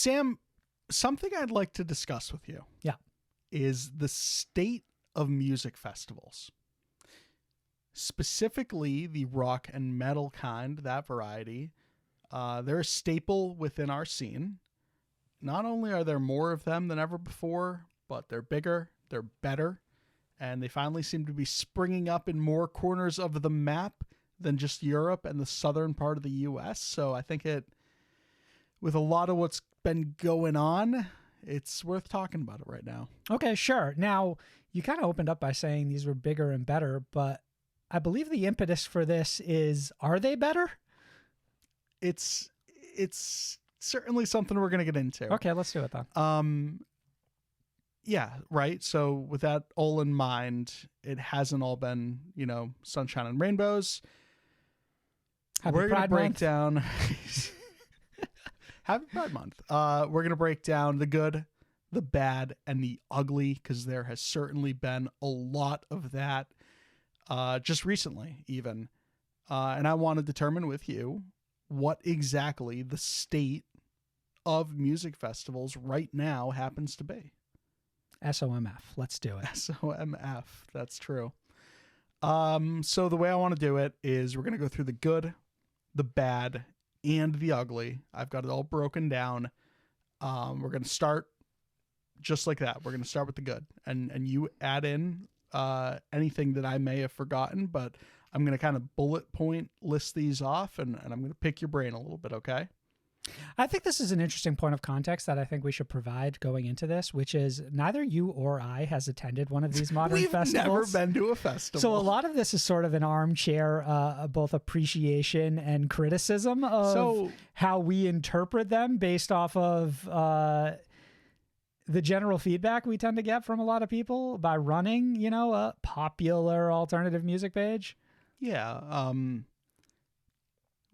Sam, something I'd like to discuss with you. Yeah. Is the state of music festivals. Specifically the rock and metal kind, that variety. They're a staple within our scene. Not only are there more of them than ever before, but they're bigger, they're better, and they finally seem to be springing up in more corners of the map than just Europe and the southern part of the US. So I think with a lot of what's been going on, it's worth talking about it right now. Okay, sure. Now, you kind of opened up by saying these were bigger and better, but I believe the impetus for this is, are they better? It's certainly something we're going to get into. Okay, let's do it then. Yeah, right. So with that all in mind, it hasn't all been, sunshine and rainbows. We're going to break down Happy Pride Month. We're going to break down the good, the bad, and the ugly, because there has certainly been a lot of that just recently even. And I want to determine with you what exactly the state of music festivals right now happens to be. SOMF. Let's do it. SOMF. That's true. So the way I want to do it is we're going to go through the good, the bad, and the ugly. I've got it all broken down. We're going to start just like that. We're going to start with the good, and you add in anything that I may have forgotten, but I'm going to kind of bullet point list these off, and I'm going to pick your brain a little bit. Okay. I think this is an interesting point of context that I think we should provide going into this, which is neither you or I has attended one of these modern festivals. We've never been to a festival. So a lot of this is sort of an armchair, both appreciation and criticism of how we interpret them based off of the general feedback we tend to get from a lot of people by running, a popular alternative music page. Yeah.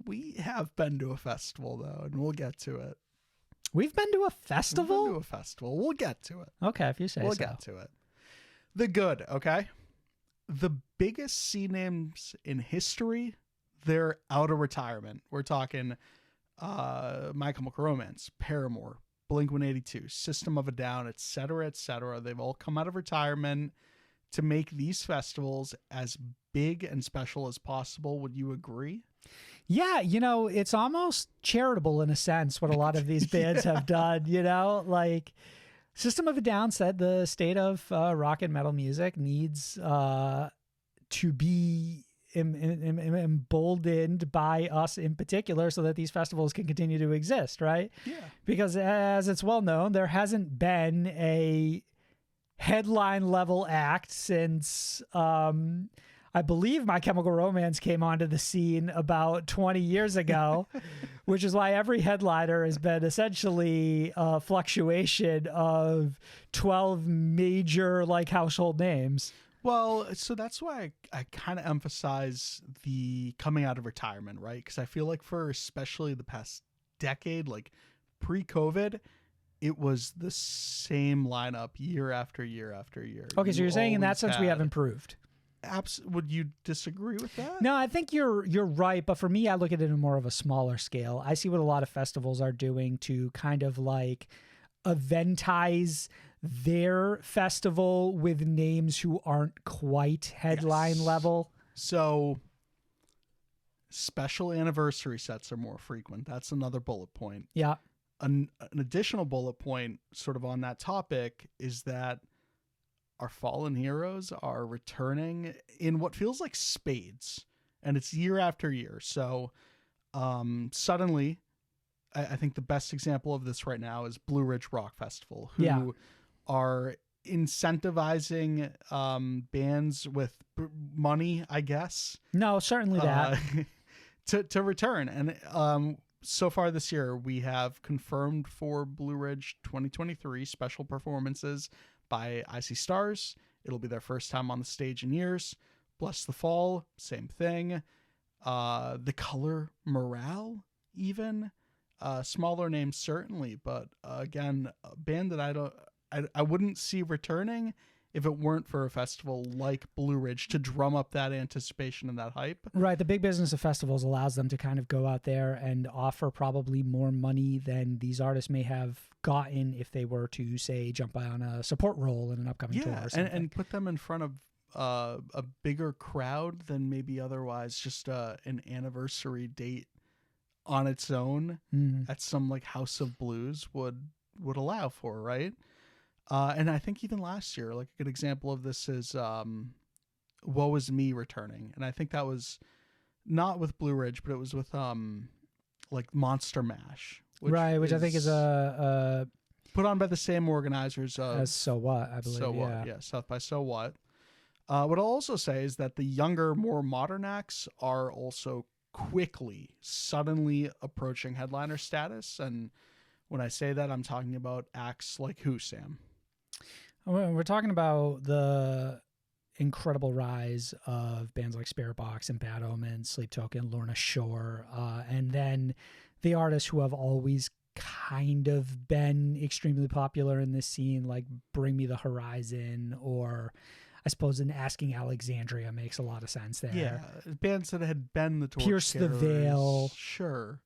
We have been to a festival, though, and we'll get to it. We've been to a festival? We've been to a festival. We'll get to it. Okay, if you say so. We'll get to it. The good, okay? The biggest C names in history, they're out of retirement. We're talking My Chemical Romance, Paramore, Blink-182, System of a Down, et cetera, et cetera. They've all come out of retirement to make these festivals as big and special as possible. Would you agree? Yeah, it's almost charitable in a sense what a lot of these bands have done, like System of a Down said the state of rock and metal music needs to be emboldened by us in particular so that these festivals can continue to exist, right? Yeah. Because as it's well known, there hasn't been a headline level act since I believe My Chemical Romance came onto the scene about 20 years ago, which is why every headliner has been essentially a fluctuation of 12 major household names. Well, so that's why I kind of emphasize the coming out of retirement, right? Because I feel like for especially the past decade, like pre-COVID, it was the same lineup year after year after year. Okay, so you're saying in that sense we have improved. Would you disagree with that? No, I think you're right. But for me, I look at it in more of a smaller scale. I see what a lot of festivals are doing to kind of eventize their festival with names who aren't quite headline level. So special anniversary sets are more frequent. That's another bullet point. Yeah. An additional bullet point sort of on that topic is that our fallen heroes are returning in what feels like spades, and it's year after year. So suddenly, I think the best example of this right now is Blue Ridge Rock Festival, who are incentivizing bands with money, I guess. No, certainly that. to return. And so far this year, we have confirmed for Blue Ridge 2023 special performances by Icy Stars. It'll be their first time on the stage in years. Bless the Fall, same thing. The Color Morale, even. Smaller names, certainly. But again, a band that I wouldn't see returning if it weren't for a festival like Blue Ridge to drum up that anticipation and that hype. Right. The big business of festivals allows them to kind of go out there and offer probably more money than these artists may have gotten if they were to, say, jump on a support role in an upcoming tour or something. and put them in front of a bigger crowd than maybe otherwise just an anniversary date on its own at some like House of Blues would allow for, right? And I think even last year, like a good example of this is Woe Is Me returning. And I think that was not with Blue Ridge, but it was with like Monster Mash. Which I think is a put on by the same organizers of as So What, I believe. So What, yeah, South by So What. What I'll also say is that the younger, more modern acts are also suddenly approaching headliner status. And when I say that, I'm talking about acts like who, Sam? We're talking about the incredible rise of bands like Spirit Box and Bad Omen, Sleep Token, Lorna Shore, and then the artists who have always kind of been extremely popular in this scene, like Bring Me the Horizon, or I suppose in Asking Alexandria makes a lot of sense there. Yeah, bands that had been the Torch Pierce the Carriers, Veil. Sure.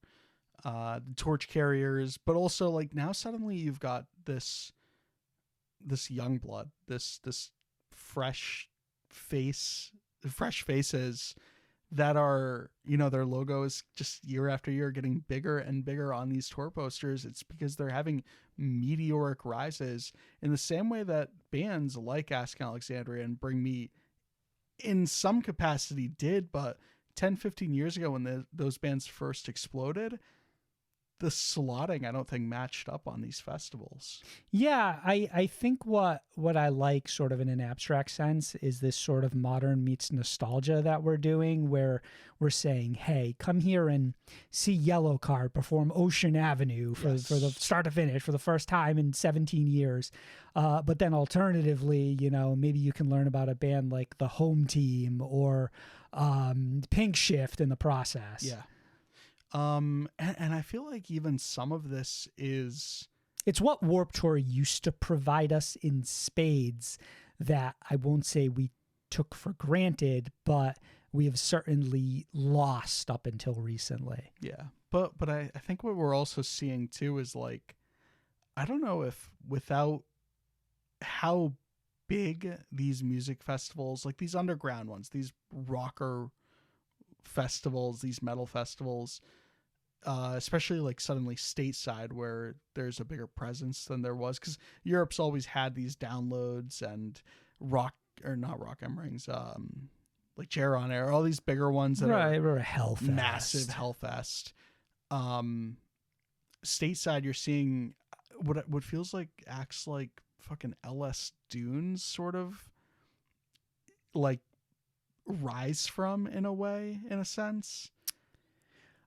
The Torch Carriers, but also like now suddenly you've got this young blood, this fresh faces that are, you know, their logo is just year after year getting bigger and bigger on these tour posters. It's because they're having meteoric rises in the same way that bands like Ask Alexandria and Bring Me in some capacity did, but 10-15 years ago when those bands first exploded, the slotting I don't think matched up on these festivals. Yeah, I think what I like sort of in an abstract sense is this sort of modern meets nostalgia that we're doing, where we're saying, hey, come here and see Yellowcard perform Ocean Avenue for the start to finish for the first time in 17 years. But then alternatively, you know, maybe you can learn about a band like the Home Team or Pink Shift in the process. Yeah. And I feel like even some of this is... It's what Warped Tour used to provide us in spades that I won't say we took for granted, but we have certainly lost up until recently. Yeah. But I think what we're also seeing too is like, I don't know if without how big these music festivals, like these underground ones, these rocker festivals, these metal festivals, especially like suddenly stateside where there's a bigger presence than there was, because Europe's always had these downloads and not rock M rings, like Jaron Air, all these bigger ones that are Hellfest. Massive Hellfest. Stateside, you're seeing what feels like acts like fucking LS Dunes sort of like rise from in a sense.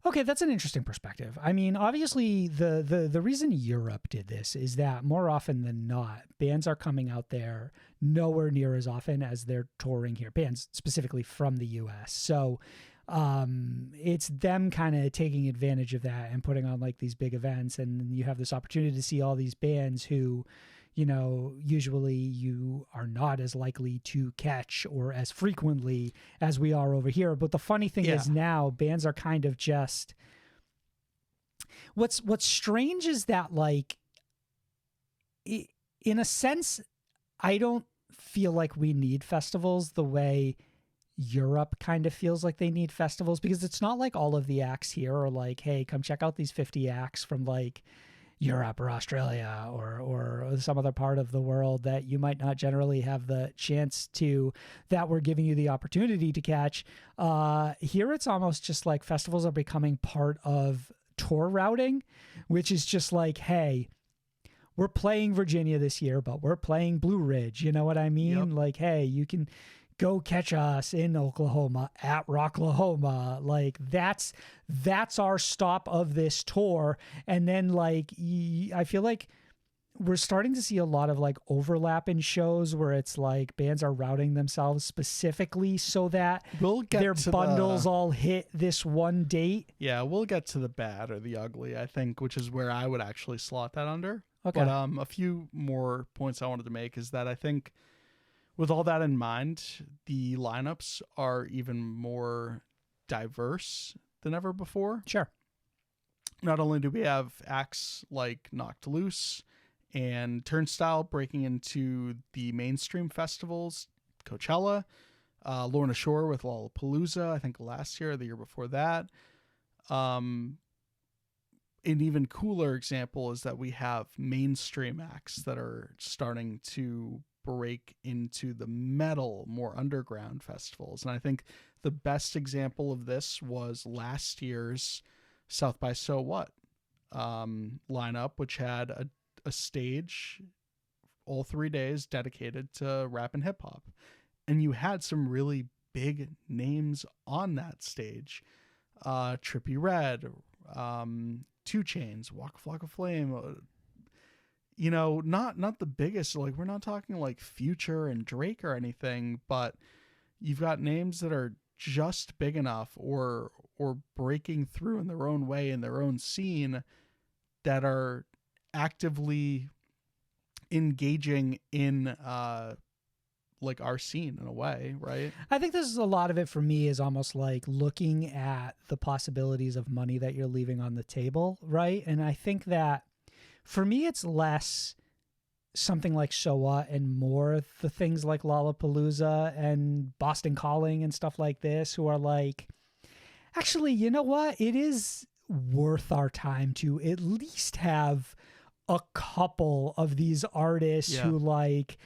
Okay, that's an interesting perspective. I mean, obviously, the reason Europe did this is that more often than not, bands are coming out there nowhere near as often as they're touring here, bands specifically from the U.S. So it's them kind of taking advantage of that and putting on like these big events, and you have this opportunity to see all these bands who, you know, usually you are not as likely to catch or as frequently as we are over here. But the funny thing is now bands are kind of just, what's strange is that, like, in a sense, I don't feel like we need festivals the way Europe kind of feels like they need festivals, because it's not like all of the acts here are like, hey, come check out these 50 acts from like Europe or Australia or some other part of the world that you might not generally have the chance to, that we're giving you the opportunity to catch. Here it's almost just like festivals are becoming part of tour routing, which is just like, hey, we're playing Virginia this year, but we're playing Blue Ridge. You know what I mean? Yep. Like, hey, you can go catch us in Oklahoma at Rocklahoma. Like that's our stop of this tour. And then like, I feel like we're starting to see a lot of like overlap in shows where it's like bands are routing themselves specifically so that their bundles all hit this one date. Yeah, we'll get to the bad or the ugly, I think, which is where I would actually slot that under. Okay. But a few more points I wanted to make is that I think with all that in mind, the lineups are even more diverse than ever before. Sure. Not only do we have acts like Knocked Loose and Turnstile breaking into the mainstream festivals, Coachella, Lorna Shore with Lollapalooza, I think last year or the year before that. An even cooler example is that we have mainstream acts that are starting to break into the metal, more underground festivals. And I think the best example of this was last year's South by So What lineup, which had a stage all 3 days dedicated to rap and hip hop. And you had some really big names on that stage. Trippie Redd, 2 Chainz, Waka Flocka Flame, not the biggest, like we're not talking like Future and Drake or anything, but you've got names that are just big enough or breaking through in their own way in their own scene that are actively engaging in like our scene in a way, right? I think this is a lot of it for me is almost like looking at the possibilities of money that you're leaving on the table, right? And I think that for me, it's less something like So What and more the things like Lollapalooza and Boston Calling and stuff like this, who are like, actually, you know what? It is worth our time to at least have a couple of these artists who like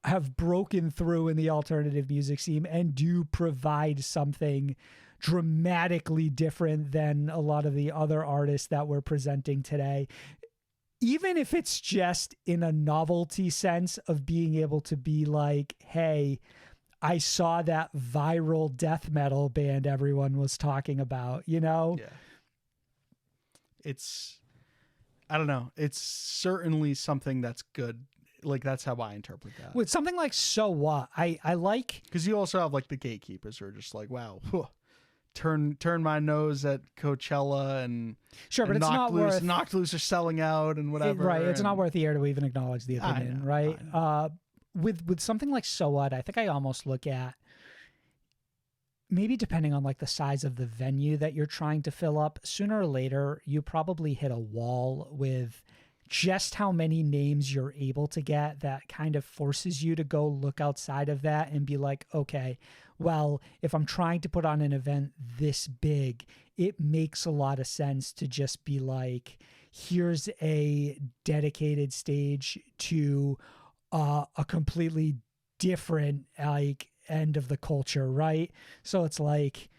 have broken through in the alternative music scene and do provide something dramatically different than a lot of the other artists that we're presenting today. Even if it's just in a novelty sense of being able to be like, hey, I saw that viral death metal band everyone was talking about, Yeah. I don't know. It's certainly something that's good. Like, that's how I interpret that. With something like So What, I like... Because you also have, like, the gatekeepers who are just like, wow, turn my nose at Coachella and... Sure, but it's not worth... Knocked Loose are selling out and whatever. Right, it's not worth the air to even acknowledge the opinion, right? I know. With something like So What, I think I almost look at... Maybe depending on, like, the size of the venue that you're trying to fill up, sooner or later, you probably hit a wall with... just how many names you're able to get that kind of forces you to go look outside of that and be like, okay, well, if I'm trying to put on an event this big, it makes a lot of sense to just be like, here's a dedicated stage to a completely different like end of the culture, right? So it's like,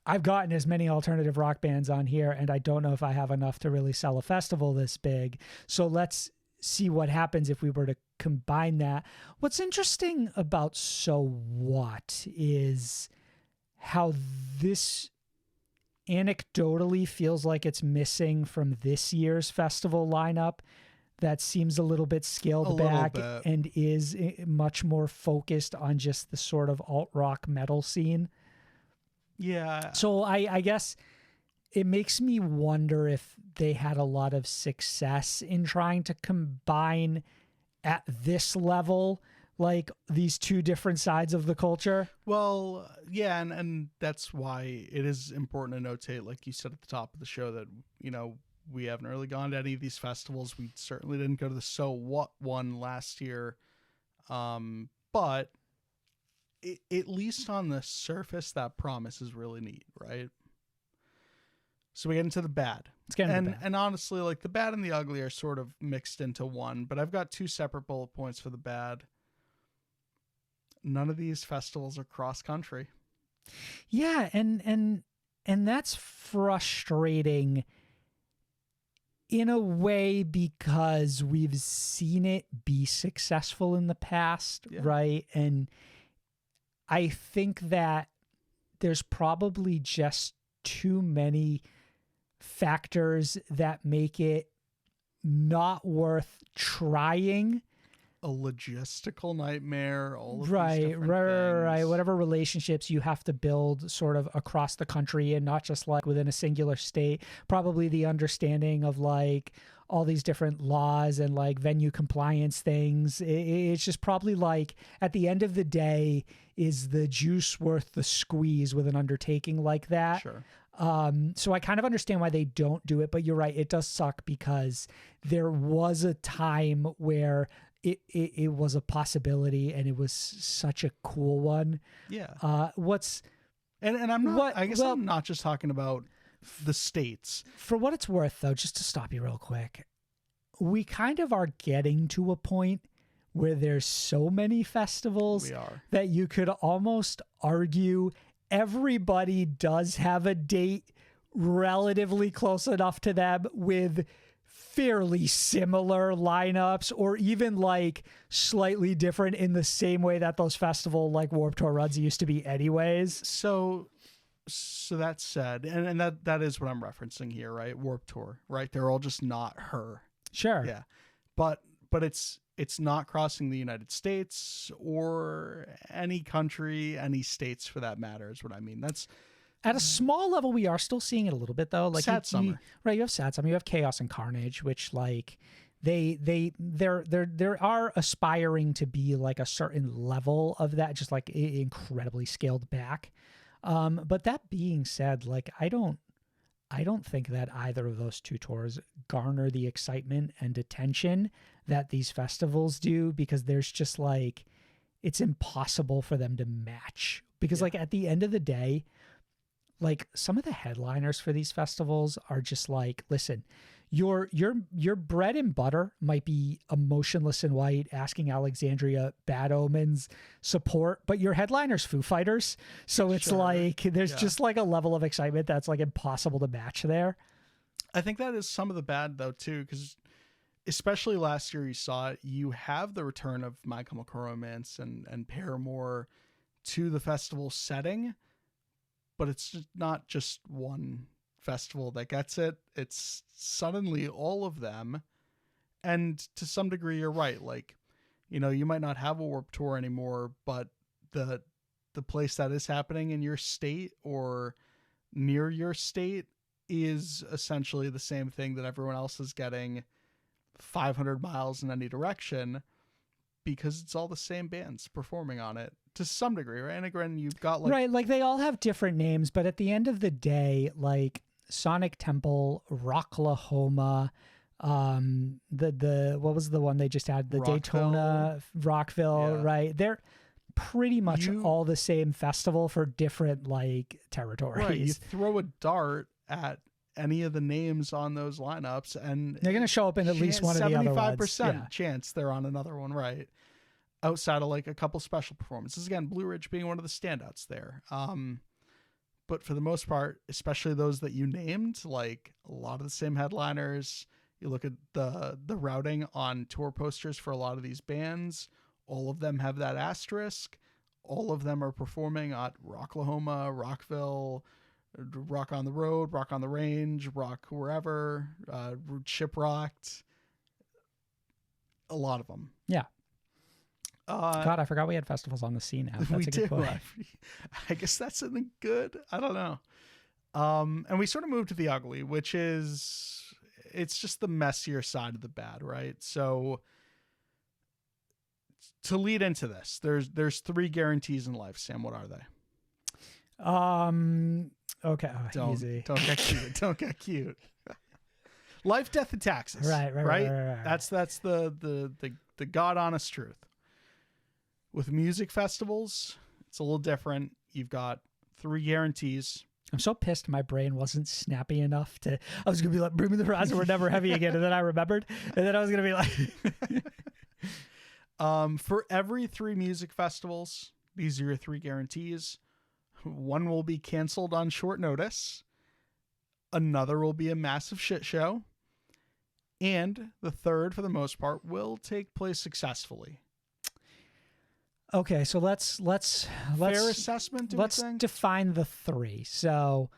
I've gotten as many alternative rock bands on here, and I don't know if I have enough to really sell a festival this big. So let's see what happens if we were to combine that. What's interesting about So What is how this anecdotally feels like it's missing from this year's festival lineup that seems a little bit scaled back and is much more focused on just the sort of alt-rock metal scene. Yeah. So I guess it makes me wonder if they had a lot of success in trying to combine at this level, like these two different sides of the culture. Well, yeah. And that's why it is important to notate, like you said at the top of the show, that, we haven't really gone to any of these festivals. We certainly didn't go to the So What one last year. But at least on the surface, that promise is really neat, right? So we get into the bad. Let's get into the bad. And honestly, like the bad and the ugly are sort of mixed into one, but I've got 2 separate bullet points for the bad. None of these festivals are cross country. Yeah, and that's frustrating in a way because we've seen it be successful in the past, right? And I think that there's probably just too many factors that make it not worth trying. A logistical nightmare, all of right, these different right. things. Whatever relationships you have to build sort of across the country and not just like within a singular state. Probably the understanding of like, all these different laws and like venue compliance things. It's just probably like at the end of the day, is the juice worth the squeeze with an undertaking like that? Sure. So I kind of understand why they don't do it, but you're right. It does suck because there was a time where it was a possibility and it was such a cool one. Yeah. And I'm not, I'm not just talking about the states. For what it's worth, though, just to stop you real quick, we kind of are getting to a point where there's so many festivals that you could almost argue everybody does have a date relatively close enough to them with fairly similar lineups, or even like slightly different in the same way that those festival like Warped Tour runs used to be anyways. So that said, and that is what I'm referencing here, right? Warped Tour, right? They're all just not her. Sure. Yeah. But it's not crossing the United States or any country, any states for that matter, is what I mean. That's at a small level. We are still seeing it a little bit though. Like Sad Summer. Right. You have Sad Summer, you have Chaos and Carnage, which like they are aspiring to be like a certain level of that, just like incredibly scaled back. But that being said, like I don't think that either of those two tours garner the excitement and attention that these festivals do, because there's just like, it's impossible for them to match, because like at the end of the day, like some of the headliners for these festivals are just like, listen, your bread and butter might be Emotionless in White, Asking Alexandria, Bad Omens support, but your headliner's Foo Fighters. So it's like, there's just like a level of excitement that's like impossible to match there. I think that is some of the bad though too, because especially last year you saw it, you have the return of My Chemical Romance and Paramore to the festival setting, but it's just not just one festival that gets it. It's suddenly all of them. And to some degree, you're right. Like, you know, you might not have a Warped Tour anymore, but the place that is happening in your state or near your state is essentially the same thing that everyone else is getting 500 miles in any direction, because it's all the same bands performing on it to some degree, right? And again, you've got like... Right, like they all have different names, but at the end of the day, Sonic Temple, Rocklahoma, what was the one they just had? The Daytona, Rockville, right? They're pretty much all the same festival for different like territories. Right, you throw a dart at any of the names on those lineups and they're going to show up in at least one of the other ones. 75% chance they're on another one, right? Outside of like a couple special performances. Again, Blue Ridge being one of the standouts there. But for the most part, especially those that you named, like a lot of the same headliners. You look at the routing on tour posters for a lot of these bands, all of them have that asterisk. All of them are performing at Rocklahoma, Rockville, Rock on the Road, Rock on the Range, Rock wherever, Shiprocked. A lot of them. Yeah. God, I forgot we had festivals on the scene now. That's a good point. I guess that's something good. I don't know. And we sort of moved to the ugly, which is, it's just the messier side of the bad, right? So to lead into this, there's 3 guarantees in life. Sam, what are they? Okay. Oh, easy. Don't get cute. Don't get cute. Life, death, and taxes. Right. That's the God honest truth. With music festivals, it's a little different. You've got 3 guarantees. I'm so pissed my brain wasn't snappy enough to... I was going to be like, Bring Me the Horizon, We're Never Heavy Again. And then I remembered. And then I was going to be like... For every 3 music festivals, these are your 3 guarantees. One will be canceled on short notice. Another will be a massive shit show. And the third, for the most part, will take place successfully. Okay, so let's fair assessment. Let's define the 3. So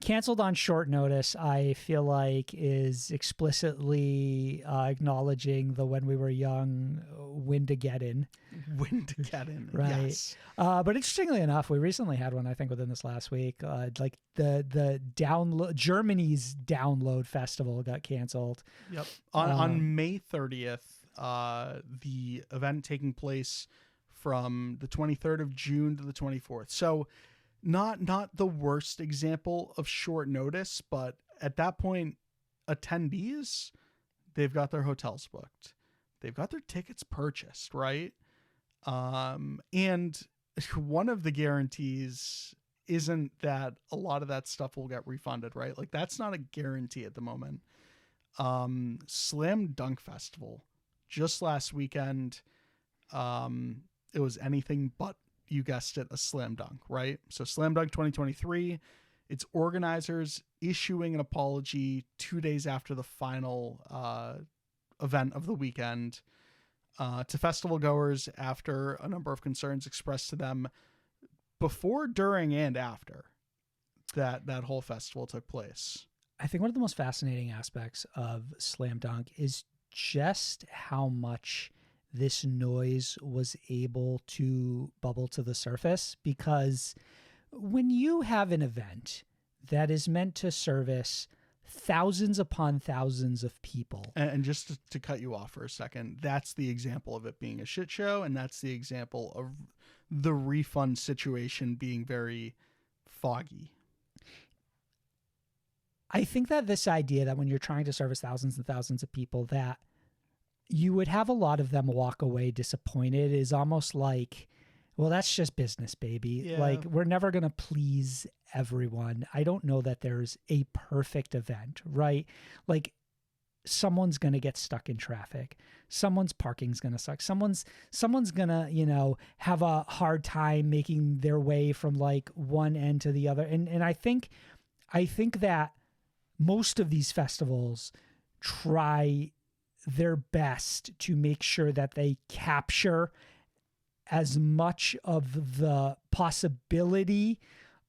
canceled on short notice, I feel like is explicitly acknowledging the when we were young Windageddon. Windageddon, Right. yes. But interestingly enough, we recently had one, I think within this last week, like the download, Germany's Download Festival got canceled. Yep. On May 30th, the event taking place from the 23rd of June to the 24th. So not the worst example of short notice, but at that point, attendees, they've got their hotels booked. They've got their tickets purchased, right? And one of the guarantees isn't that a lot of that stuff will get refunded, right? Like that's not a guarantee at the moment. Slam Dunk Festival just last weekend, it was anything but, you guessed it, a slam dunk, right? So Slam Dunk 2023, its organizers issuing an apology 2 days after the final event of the weekend to festival goers after a number of concerns expressed to them before, during, and after that whole festival took place. I think one of the most fascinating aspects of Slam Dunk is just how much this noise was able to bubble to the surface, because when you have an event that is meant to service thousands upon thousands of people. And just to cut you off for a second, that's the example of it being a shit show, and that's the example of the refund situation being very foggy. I think that this idea that when you're trying to service thousands and thousands of people, that you would have a lot of them walk away disappointed is almost like, well, that's just business, baby. Yeah. Like, we're never going to please everyone. I don't know that there's a perfect event, right? Like, someone's going to get stuck in traffic. Someone's parking's going to suck. Someone's going to, have a hard time making their way from like one end to the other. And I think that most of these festivals try their best to make sure that they capture as much of the possibility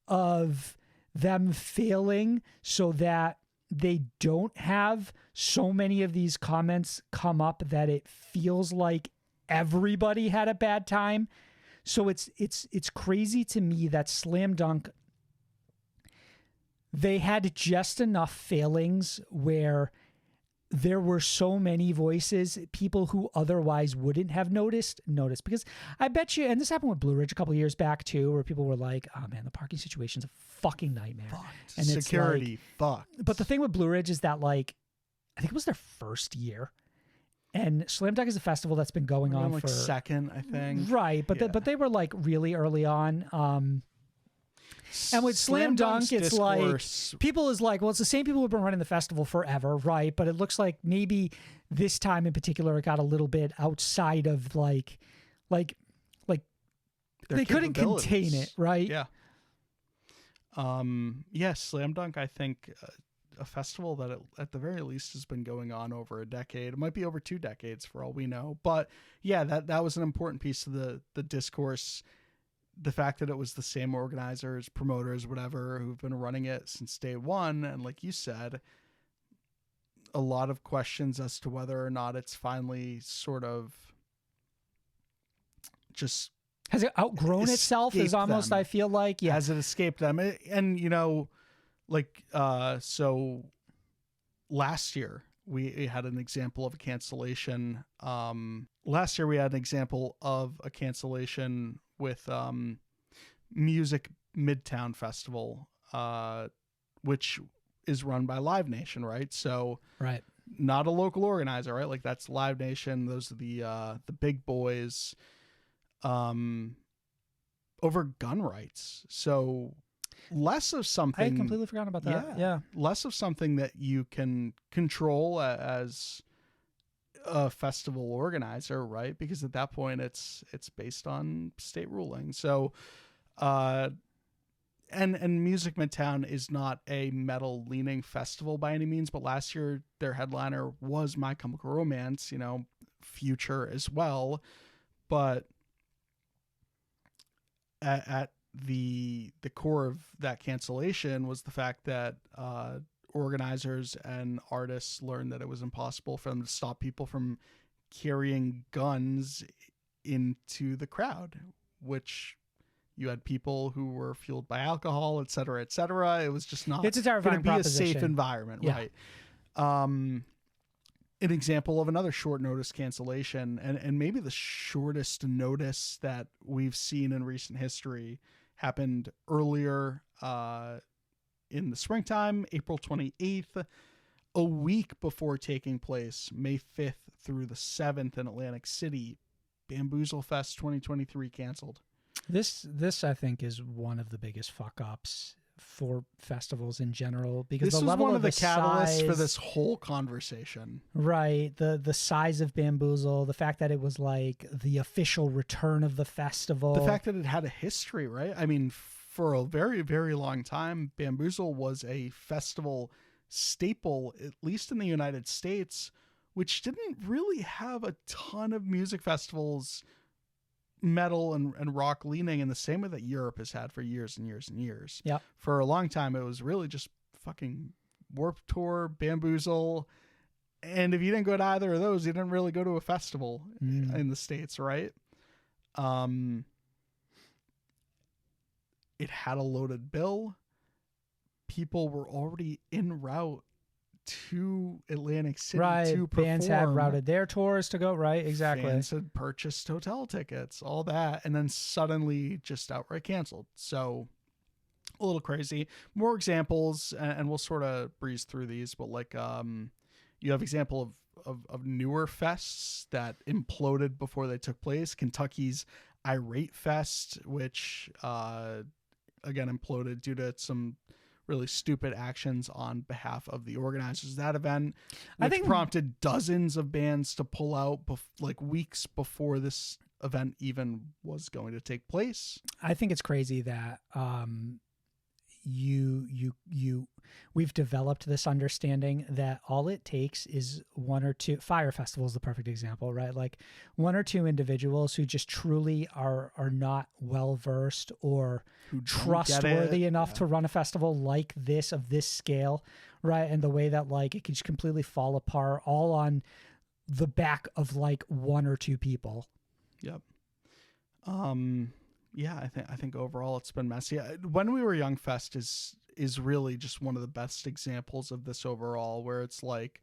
of them failing so that they don't have so many of these comments come up that it feels like everybody had a bad time. So it's crazy to me that Slam Dunk, they had just enough failings where there were so many voices, people who otherwise wouldn't have noticed, because I bet you, and this happened with Blue Ridge a couple of years back too, where people were like, oh man, the parking situation's a fucking nightmare. Fucked. And Security, it's like, fucked. But the thing with Blue Ridge is that, like, I think it was their first year. And Slam Dunk is a festival that's been going on like for second, I think. Right, but Yeah. but they were like really early on. And with Slam Dunk, it's discourse, like people is like, well, it's the same people who've been running the festival forever, right? But it looks like maybe this time in particular, it got a little bit outside of like their they couldn't contain capabilities. it, right? Yeah. Slam Dunk, I think a festival that at the very least has been going on over a decade. It might be over 2 decades for all we know. But yeah, that was an important piece of the discourse. The fact that it was the same organizers, promoters, whatever, who've been running it since day one. And like you said, a lot of questions as to whether or not it's finally sort of just Has it outgrown itself? Is almost, them. I feel like, yeah. Has it escaped them? And so last year we had an example of a cancellation. Last year we had an example of a cancellation with Music Midtown Festival, which is run by Live Nation, right? So Right. not a local organizer, right? Like that's Live Nation. Those are the big boys. Over gun rights. So less of something. I had completely forgotten about that. Yeah. Less of something that you can control as a festival organizer, right? Because at that point it's based on state ruling. So and Music Midtown is not a metal leaning festival by any means, but last year their headliner was My Chemical Romance, Future as well. But at the core of that cancellation was the fact that organizers and artists learned that it was impossible for them to stop people from carrying guns into the crowd, which you had people who were fueled by alcohol, et cetera, et cetera. It was just not It's a going to terrifying be a proposition. safe environment, Yeah. right? An example of another short notice cancellation, and maybe the shortest notice that we've seen in recent history, happened earlier in the springtime, April 28th, a week before taking place, May 5th through the 7th in Atlantic City. Bamboozle Fest 2023 canceled. This I think is one of the biggest fuck ups for festivals in general, because This the was level one of the catalysts size, for this whole conversation. right? The size of Bamboozle, the fact that it was like the official return of the festival, The fact that it had a history, right? I mean, for a very, very long time, Bamboozle was a festival staple, at least in the United States, which didn't really have a ton of music festivals, metal and rock leaning, in the same way that Europe has had for years and years and years. Yeah. For a long time, it was really just fucking Warped Tour, Bamboozle. And if you didn't go to either of those, you didn't really go to a festival in the States, right? It had a loaded bill. People were already en route to Atlantic City right? to perform. Bands had routed their tours to go, right? Exactly. Fans had purchased hotel tickets, all that, and then suddenly just outright canceled. So a little crazy. More examples, and we'll sort of breeze through these, but like you have example of newer fests that imploded before they took place. Kentucky's Irate Fest, which again imploded due to some really stupid actions on behalf of the organizers of that event, which I think prompted dozens of bands to pull out like weeks before this event even was going to take place. I think it's crazy that we've developed this understanding that all it takes is one or two. Fire Festival is the perfect example, right? Like one or two individuals who just truly are not well versed or Who don't trustworthy get it. enough Yeah. to run a festival like this, of this scale, right? And the way that like it could just completely fall apart all on the back of like one or two people. Yep. Yeah, I think overall it's been messy. When We Were Young Fest is really just one of the best examples of this overall, where it's like,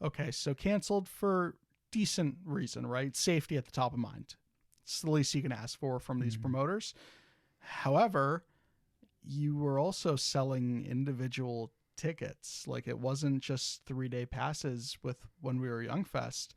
okay, so canceled for decent reason, right? Safety at the top of mind. It's the least you can ask for from these promoters. However, you were also selling individual tickets. Like it wasn't just 3-day passes with When We Were Young Fest,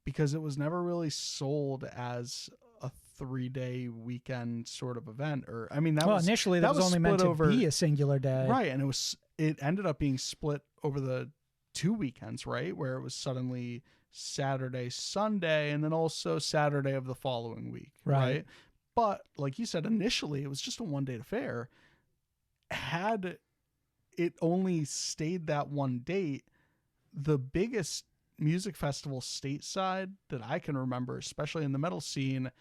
because it was never really sold as a 3-day weekend sort of event. Or I mean, Initially that was only meant split to be a singular day, right? And it ended up being split over the 2 weekends, right? Where it was suddenly Saturday, Sunday, and then also Saturday of the following week, right? But like you said, initially it was just a 1-day affair. Had it only stayed that one date, the biggest music festival stateside that I can remember, especially in the metal scene,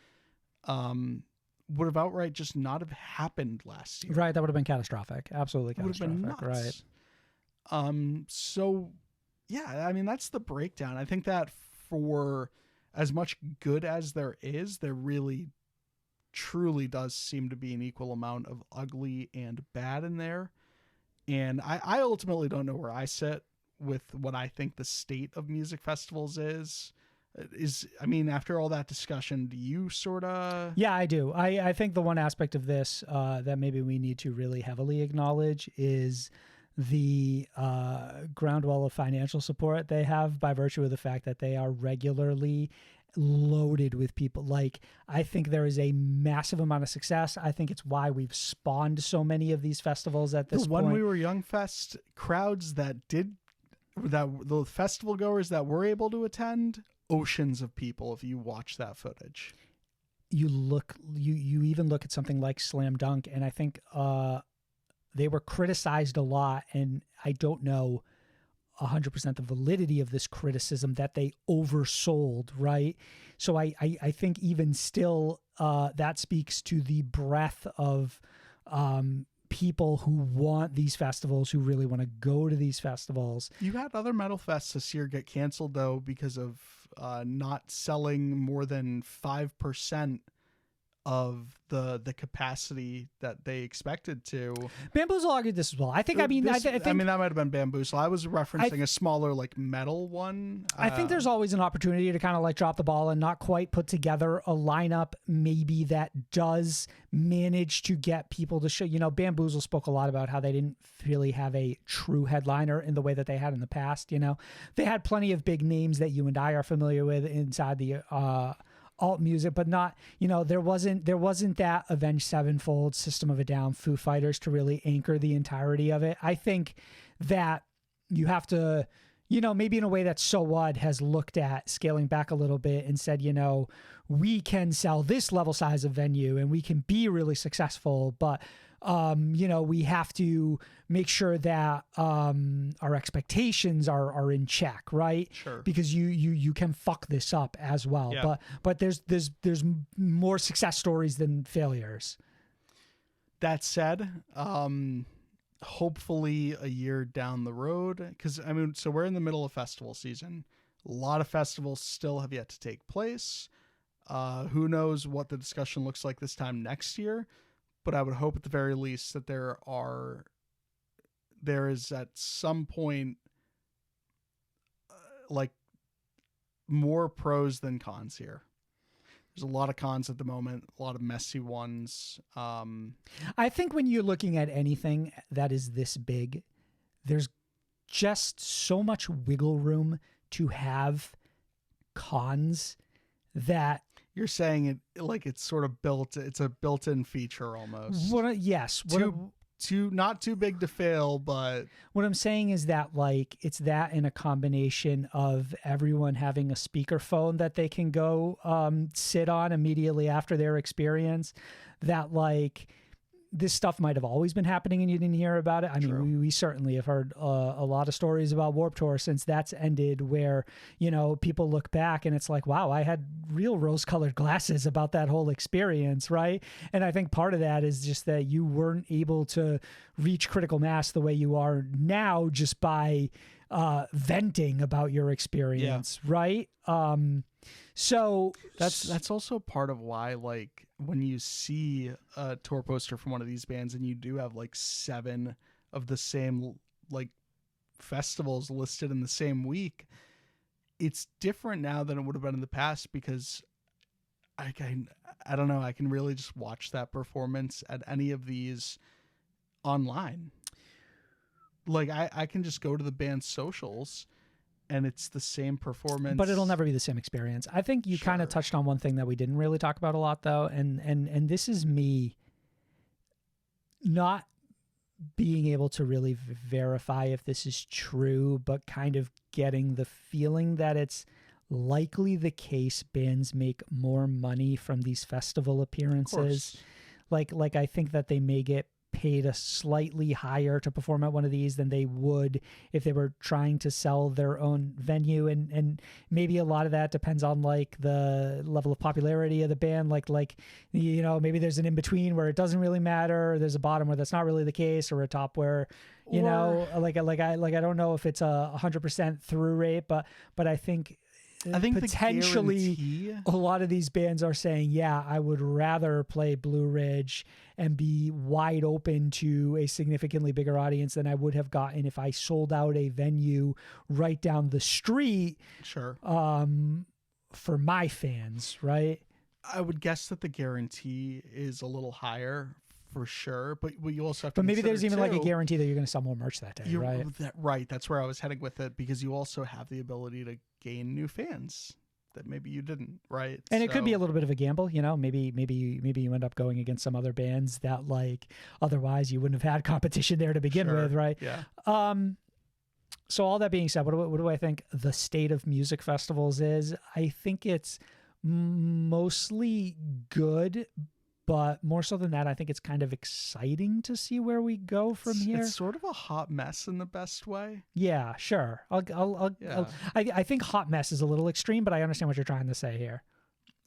would have outright just not have happened last year. Right, that would have been catastrophic. Absolutely Would have catastrophic. been nuts. Right. So yeah, I mean, that's the breakdown. I think that for as much good as there is, there really truly does seem to be an equal amount of ugly and bad in there. And I ultimately don't know where I sit with what I think the state of music festivals is. I mean, after all that discussion, do you sort of... Yeah, I do. I think the one aspect of this that maybe we need to really heavily acknowledge is the groundwell of financial support they have by virtue of the fact that they are regularly loaded with people. Like, I think there is a massive amount of success. I think it's why we've spawned so many of these festivals at this point. When We Were Young Fest crowds that the festival goers that were able to attend, oceans of people if you watch that footage. You even look at something like Slam Dunk, and I think they were criticized a lot, and I don't know 100% the validity of this criticism that they oversold, right? So I think even still, that speaks to the breadth of people who want these festivals, who really want to go to these festivals. You had other metal fests this year get canceled, though, because of not selling more than 5% of the capacity that they expected to. Bamboozle argued this as well. I think. I think that might have been Bamboozle. I was referencing a smaller like metal one. I think there's always an opportunity to kind of like drop the ball and not quite put together a lineup maybe that does manage to get people to show. You know, Bamboozle spoke a lot about how they didn't really have a true headliner in the way that they had in the past. You know, they had plenty of big names that you and I are familiar with inside the alt music, but not, you know, there wasn't that Avenged Sevenfold, System of a Down, Foo Fighters to really anchor the entirety of it. I think that you have to, you know, maybe in a way that So What has looked at scaling back a little bit and said, you know, we can sell this level size of venue and we can be really successful, but you know, we have to make sure that our expectations are in check, right? Sure. Because you can fuck this up as well. Yeah. But there's more success stories than failures. That said, hopefully a year down the road, because I mean, so we're in the middle of festival season. A lot of festivals still have yet to take place. Who knows what the discussion looks like this time next year? But I would hope at the very least that there is at some point like more pros than cons here. There's a lot of cons at the moment, a lot of messy ones. I think when you're looking at anything that is this big, there's just so much wiggle room to have cons that you're saying it like it's sort of built. It's a built-in feature almost. Yes. Not too big to fail, but what I'm saying is that like it's that in a combination of everyone having a speakerphone that they can go sit on immediately after their experience. That like this stuff might have always been happening and you didn't hear about it. I mean, we certainly have heard a lot of stories about Warped Tour since that's ended where, you know, people look back and it's like, wow, I had real rose-colored glasses about that whole experience, right? And I think part of that is just that you weren't able to reach critical mass the way you are now just by venting about your experience, right? So that's also part of why, like, when you see a tour poster from one of these bands and you do have like 7 of the same like festivals listed in the same week, it's different now than it would have been in the past because I don't know, I can really just watch that performance at any of these online. Like I can just go to the band's socials and it's the same performance. But it'll never be the same experience. I think you kind of touched on one thing that we didn't really talk about a lot, though, and this is me not being able to really verify if this is true, but kind of getting the feeling that it's likely the case bands make more money from these festival appearances. Like I think that they may get paid a slightly higher to perform at one of these than they would if they were trying to sell their own venue, and maybe a lot of that depends on like the level of popularity of the band, like you know, maybe there's an in between where it doesn't really matter, or there's a bottom where that's not really the case, or a top where you know, like I don't know if it's 100% through rate, but I think potentially a lot of these bands are saying, yeah, I would rather play Blue Ridge and be wide open to a significantly bigger audience than I would have gotten if I sold out a venue right down the street. Sure. For my fans, right? I would guess that the guarantee is a little higher for sure, but you also have to. But maybe there's even like a guarantee that you're going to sell more merch that day, right? Right. That's where I was heading with it, because you also have the ability to gain new fans that maybe you didn't, right? And it could be a little bit of a gamble, you know. Maybe you end up going against some other bands that like otherwise you wouldn't have had competition there to begin with, right? Yeah. So all that being said, what do I think the state of music festivals is? I think it's mostly good, But more so than that, I think it's kind of exciting to see where we go from here. It's sort of a hot mess in the best way. Yeah, sure. I think hot mess is a little extreme, but I understand what you're trying to say here.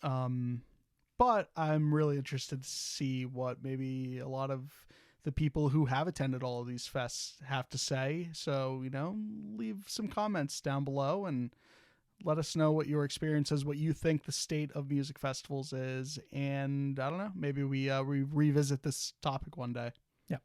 But I'm really interested to see what maybe a lot of the people who have attended all of these fests have to say. So, leave some comments down below and let us know what your experience is, what you think the state of music festivals is. And I don't know, maybe we revisit this topic one day. Yeah.